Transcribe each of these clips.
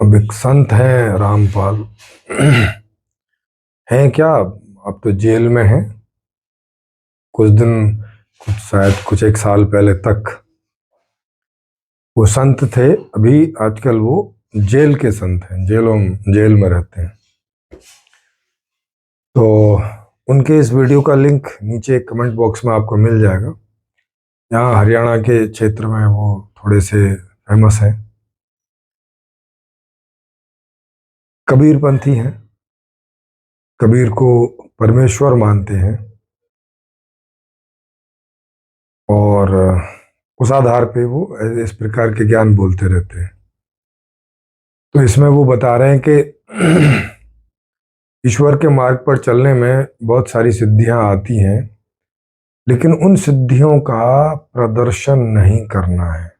अब एक संत हैं रामपाल। हैं क्या, अब तो जेल में हैं। कुछ दिन, कुछ एक साल पहले तक वो संत थे। अभी आजकल वो जेल के संत हैं, जेल में रहते हैं। तो उनके इस वीडियो का लिंक नीचे कमेंट बॉक्स में आपको मिल जाएगा। यहाँ हरियाणा के क्षेत्र में वो थोड़े से फेमस हैं, कबीरपंथी हैं, कबीर को परमेश्वर मानते हैं और उस आधार पे वो इस प्रकार के ज्ञान बोलते रहते हैं। तो इसमें वो बता रहे हैं कि ईश्वर के मार्ग पर चलने में बहुत सारी सिद्धियां आती हैं, लेकिन उन सिद्धियों का प्रदर्शन नहीं करना है।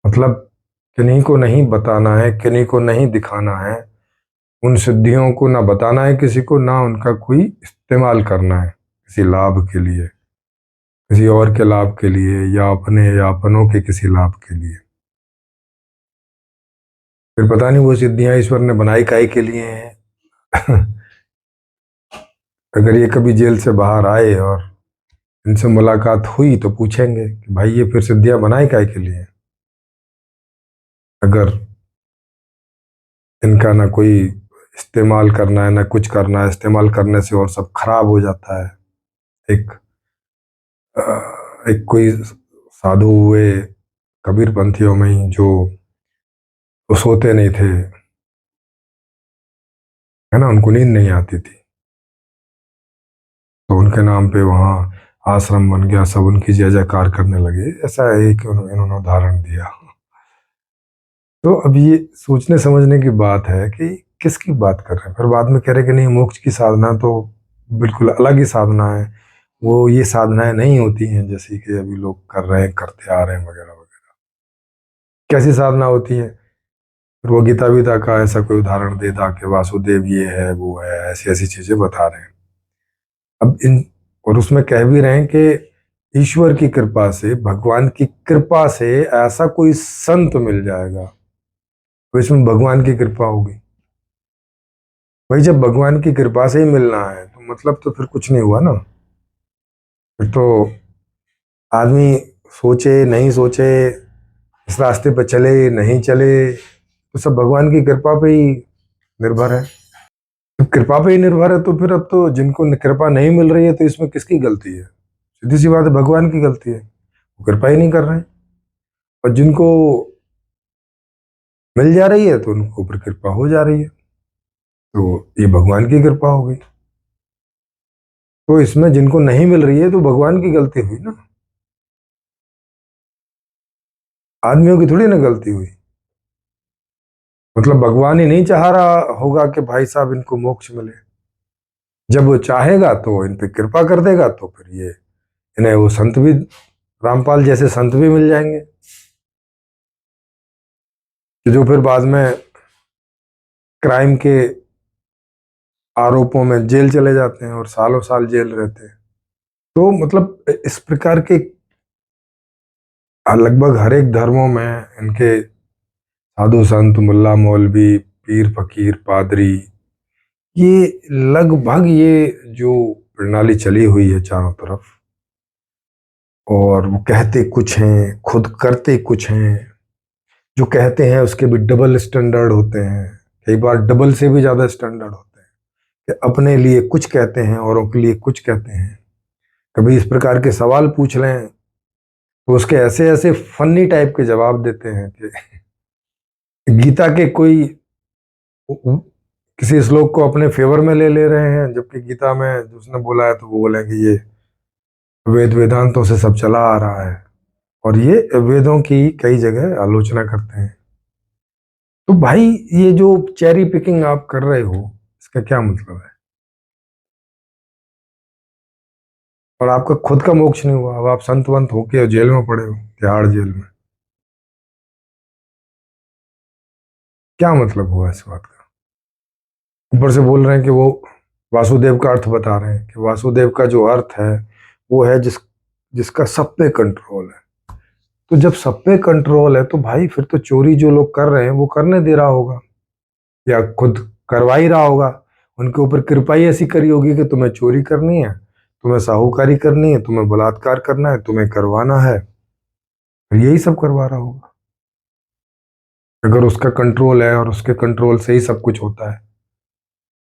मतलब किन्हीं को नहीं बताना है, किन्हीं को नहीं दिखाना है। उन सिद्धियों को ना बताना है किसी को, ना उनका कोई इस्तेमाल करना है किसी लाभ के लिए, किसी और के लाभ के लिए, या अपनों के किसी लाभ के लिए। फिर पता नहीं वो सिद्धियां ईश्वर ने बनाई काहे के लिए हैं। अगर ये कभी जेल से बाहर आए और इनसे मुलाकात हुई तो पूछेंगे कि भाई ये फिर सिद्धियां बनाई काहे के लिए, अगर इनका ना कोई इस्तेमाल करना है ना कुछ करना है। इस्तेमाल करने से और सब खराब हो जाता है। एक अ, एक कोई साधु हुए कबीरपंथियों में ही, जो वो सोते नहीं थे, है ना, उनको नींद नहीं आती थी, तो उनके नाम पे वहाँ आश्रम बन गया, सब उनकी जय जयकार करने लगे। ऐसा एक इन्होंने उदाहरण दिया। तो अब ये सोचने समझने की बात है कि किसकी बात कर रहे हैं। फिर बाद में कह रहे कि नहीं, मोक्ष की साधना तो बिल्कुल अलग ही साधना है, वो ये साधनाएं नहीं होती हैं जैसे कि अभी लोग कर रहे हैं, करते आ रहे हैं वगैरह वगैरह। कैसी साधना होती है? फिर वो गीता वीता का ऐसा कोई उदाहरण दे दा कि वासुदेव ये है वो है, ऐसी ऐसी चीजें बता रहे हैं। अब इन और उसमें कह भी रहे हैं कि ईश्वर की कृपा से, भगवान की कृपा से ऐसा कोई संत मिल जाएगा, तो इसमें भगवान की कृपा होगी। भाई जब भगवान की कृपा से ही मिलना है तो मतलब तो फिर कुछ नहीं हुआ ना। फिर तो आदमी सोचे नहीं सोचे, इस रास्ते पर चले नहीं चले, तो सब भगवान की कृपा पे ही निर्भर है। जब कृपा पे ही निर्भर है तो फिर अब तो जिनको कृपा नहीं मिल रही है तो इसमें किसकी गलती है? सीधी सी बात है, भगवान की गलती है, वो कृपा ही नहीं कर रहे हैं। और जिनको मिल जा रही है तो उनको ऊपर कृपा हो जा रही है, तो ये भगवान की कृपा हो गई। तो इसमें जिनको नहीं मिल रही है तो भगवान की गलती हुई ना, आदमियों की थोड़ी ना गलती हुई। मतलब भगवान ही नहीं चाह रहा होगा कि भाई साहब इनको मोक्ष मिले। जब वो चाहेगा तो इन पे कृपा कर देगा, तो फिर ये इन्हें वो संत भी, रामपाल जैसे संत भी मिल जाएंगे, कि जो फिर बाद में क्राइम के आरोपों में जेल चले जाते हैं और सालों साल जेल रहते हैं। तो मतलब इस प्रकार के लगभग हर एक धर्मों में इनके साधु संत, मुल्ला मौलवी, पीर फकीर, पादरी, ये लगभग ये जो प्रणाली चली हुई है चारों तरफ, और वो कहते कुछ हैं, खुद करते कुछ हैं। जो कहते हैं उसके भी डबल स्टैंडर्ड होते हैं, कई बार डबल से भी ज्यादा स्टैंडर्ड होते हैं, कि अपने लिए कुछ कहते हैं, औरों के लिए कुछ कहते हैं। कभी इस प्रकार के सवाल पूछ लें तो उसके ऐसे ऐसे फनी टाइप के जवाब देते हैं कि गीता के कोई किसी श्लोक को अपने फेवर में ले ले रहे हैं, जबकि गीता में जो उसने बोला है तो वो बोलेंगे ये वेद वेदांतों से सब चला आ रहा है, और ये वेदों की कई जगह आलोचना करते हैं। तो भाई ये जो चेरी पिकिंग आप कर रहे हो, इसका क्या मतलब है? और आपका खुद का मोक्ष नहीं हुआ, अब आप संत वंत होके जेल में पड़े हो, तिहाड़ जेल में। क्या मतलब हुआ इस बात का? ऊपर से बोल रहे हैं कि वो वासुदेव का अर्थ बता रहे हैं कि वासुदेव का जो अर्थ है वो है जिसका सब पे कंट्रोल है। तो जब सब पे कंट्रोल है तो भाई फिर तो चोरी जो लोग कर रहे हैं वो करने दे रहा होगा, या खुद करवा ही रहा होगा। उनके ऊपर कृपा ही ऐसी करी होगी कि तुम्हें चोरी करनी है, तुम्हें साहूकारी करनी है, तुम्हें बलात्कार करना है, तुम्हें करवाना है, फिर यही सब करवा रहा होगा। अगर उसका कंट्रोल है और उसके कंट्रोल से ही सब कुछ होता है,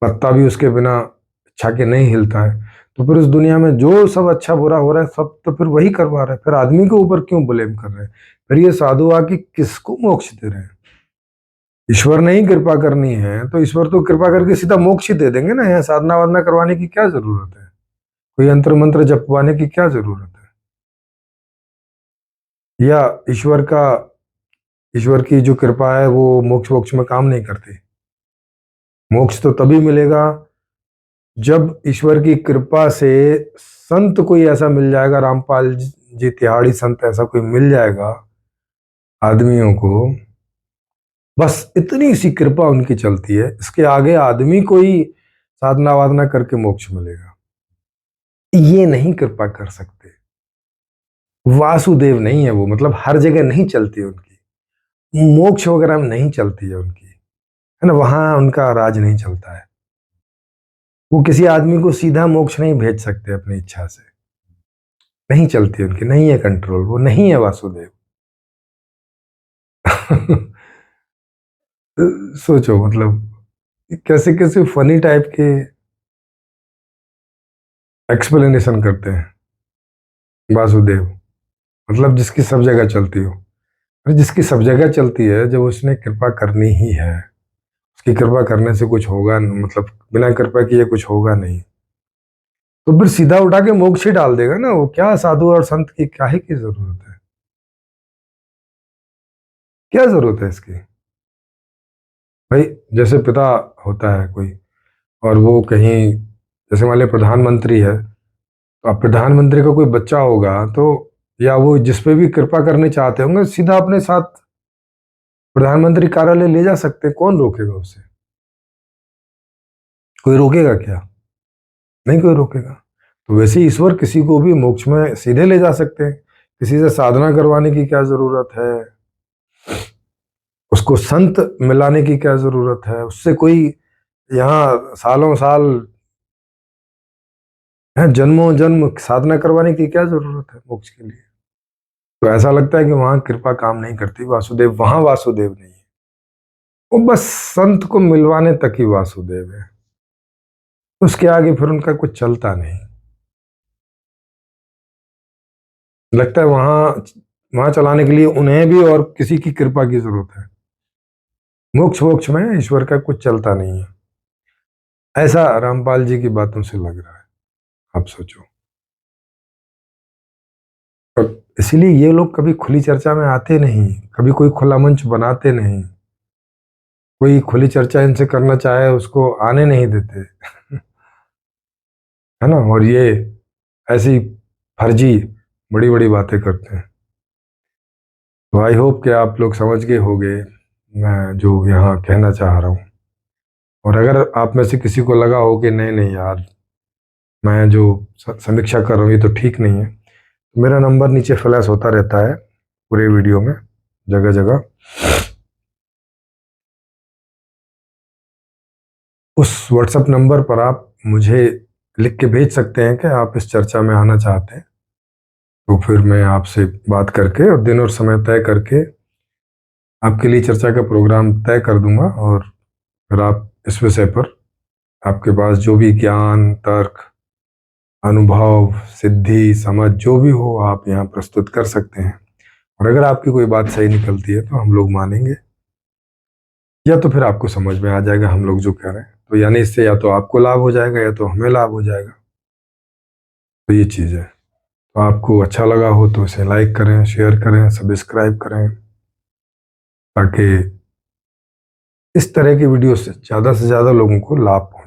पत्ता भी उसके बिना इच्छा के नहीं हिलता है, तो फिर इस दुनिया में जो सब अच्छा बुरा हो रहा है सब तो फिर वही करवा रहा है। फिर आदमी के ऊपर क्यों ब्लेम कर रहे हैं? फिर ये साधु आके किसको मोक्ष दे रहे हैं? ईश्वर ने ही कृपा करनी है तो ईश्वर तो कृपा करके सीधा मोक्ष ही दे देंगे ना। यहाँ साधना वाधना करवाने की क्या जरूरत है? कोई यंत्र मंत्र जपवाने की क्या जरूरत है? या ईश्वर की जो कृपा है वो मोक्ष वोक्ष में काम नहीं करती। मोक्ष तो तभी मिलेगा जब ईश्वर की कृपा से संत कोई ऐसा मिल जाएगा, रामपाल जी तिहाड़ी संत ऐसा कोई मिल जाएगा आदमियों को, बस इतनी सी कृपा उनकी चलती है। इसके आगे आदमी कोई साधना वाधना करके मोक्ष मिलेगा ये नहीं कृपा कर सकते। वासुदेव नहीं है वो, मतलब हर जगह नहीं चलती है उनकी, मोक्ष वगैरह में नहीं चलती है उनकी, है ना, वहां उनका राज नहीं चलता है। वो किसी आदमी को सीधा मोक्ष नहीं भेज सकते अपनी इच्छा से, नहीं चलती उनकी, नहीं है कंट्रोल, वो नहीं है वासुदेव। सोचो, मतलब कैसे कैसे फनी टाइप के एक्सप्लेनेशन करते हैं वासुदेव, मतलब जिसकी सब जगह चलती हो। अरे जिसकी सब जगह चलती है, जब उसने कृपा करनी ही है, उसकी कृपा करने से कुछ होगा, मतलब बिना कृपा किए कुछ होगा नहीं, तो फिर सीधा उठा के मोक्ष ही डाल देगा ना। वो क्या साधु और संत की क्या ही की जरूरत है? क्या जरूरत है इसकी? भाई जैसे पिता होता है कोई, और वो कहीं, जैसे मान लिया प्रधानमंत्री है, तो अब प्रधानमंत्री का कोई बच्चा होगा तो, या वो जिस पे भी कृपा करने चाहते होंगे, सीधा अपने साथ प्रधानमंत्री कार्यालय ले जा सकते हैं। कौन रोकेगा उसे? कोई रोकेगा क्या? नहीं कोई रोकेगा। तो वैसे ही ईश्वर किसी को भी मोक्ष में सीधे ले जा सकते हैं। किसी से साधना करवाने की क्या जरूरत है? उसको संत मिलाने की क्या जरूरत है? उससे कोई यहाँ सालों साल है, जन्मों जन्म साधना करवाने की क्या जरूरत है मोक्ष के लिए? तो ऐसा लगता है कि वहां कृपा काम नहीं करती, वासुदेव, वहां वासुदेव नहीं है। वो बस संत को मिलवाने तक ही वासुदेव है, उसके आगे फिर उनका कुछ चलता नहीं। लगता है वहां वहां चलाने के लिए उन्हें भी और किसी की कृपा की जरूरत है। मोक्ष वोक्ष में ईश्वर का कुछ चलता नहीं है, ऐसा रामपाल जी की बातों से लग रहा है। आप सोचो। और इसीलिए ये लोग कभी खुली चर्चा में आते नहीं, कभी कोई खुला मंच बनाते नहीं, कोई खुली चर्चा इनसे करना चाहे उसको आने नहीं देते। है ना, और ये ऐसी फर्जी बड़ी बड़ी बातें करते हैं। तो आई होप कि आप लोग समझ गए होंगे मैं जो यहाँ कहना चाह रहा हूँ। और अगर आप में से किसी को लगा हो कि नहीं नहीं यार, मैं जो समीक्षा कर रहा हूँ ये तो ठीक नहीं है, तो मेरा नंबर नीचे फ्लैश होता रहता है पूरे वीडियो में, जगह जगह। उस व्हाट्सएप नंबर पर आप मुझे लिख के भेज सकते हैं कि आप इस चर्चा में आना चाहते हैं, तो फिर मैं आपसे बात करके और दिन और समय तय करके आपके लिए चर्चा का प्रोग्राम तय कर दूंगा। और फिर आप इस विषय पर, आपके पास जो भी ज्ञान, तर्क, अनुभव, सिद्धि, समझ जो भी हो, आप यहाँ प्रस्तुत कर सकते हैं। और अगर आपकी कोई बात सही निकलती है तो हम लोग मानेंगे, या तो फिर आपको समझ में आ जाएगा हम लोग जो कह रहे हैं, तो यानी इससे या तो आपको लाभ हो जाएगा या तो हमें लाभ हो जाएगा। तो ये चीज़ है। तो आपको अच्छा लगा हो तो इसे लाइक करें, शेयर करें, सब्सक्राइब करें, ताकि इस तरह की वीडियो से ज़्यादा लोगों को लाभ पहुंचे।